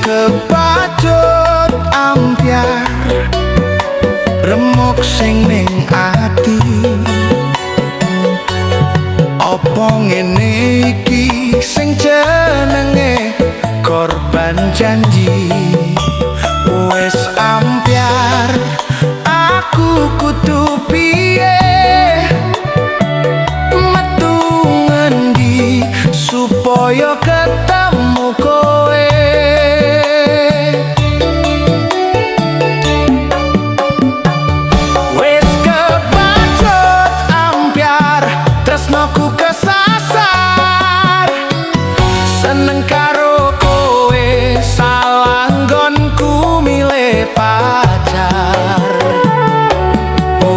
Kepacut ambyar remuk sing ning ati, apa ngene iki sing jenenge korban janji. Wes ambyar aku kudu piye, metu ngendi supaya ketemu kowe. Tresnoku kesasar, seneng karo kowe, salah nggonku milih pacar.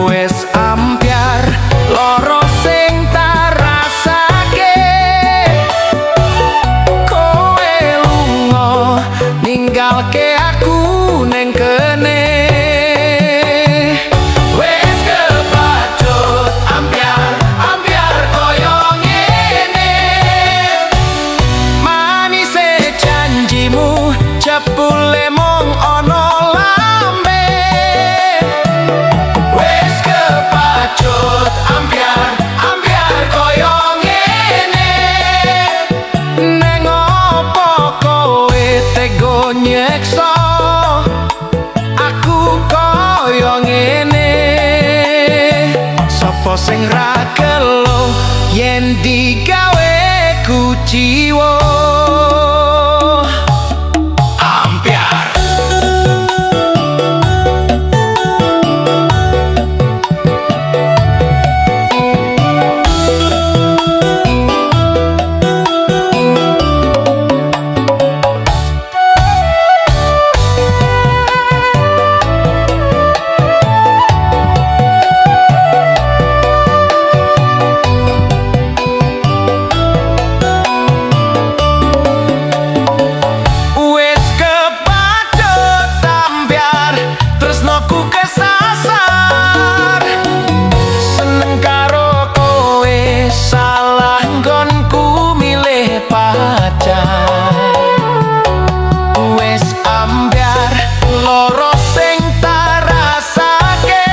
Wes ambyar loro sing tak rasake, kowe lunga ninggalke aku neng kene. Jebule mung ana lambe, wis kepacut ambyar koyo ngene. Neng opo kowe tega nyeksa aku koyo ngene? Sapa sing ra gelo yen digawe kuciwa? Wes ambyar loro sing tak rasake,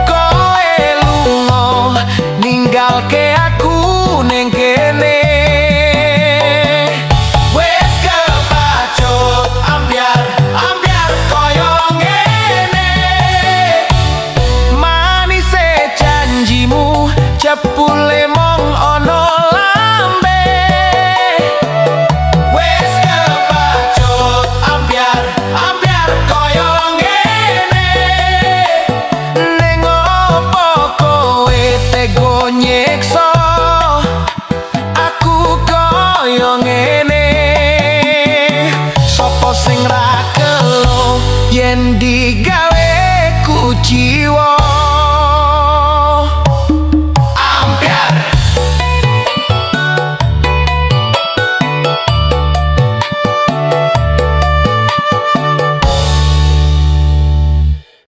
kowe lunga ninggalke aku ning kene. Wes kepacut ambyar koyo ngene. Manise janjimu jebule mung ana lambe, wes kepacut ambyar koyo ngene. Ning opo kowe tega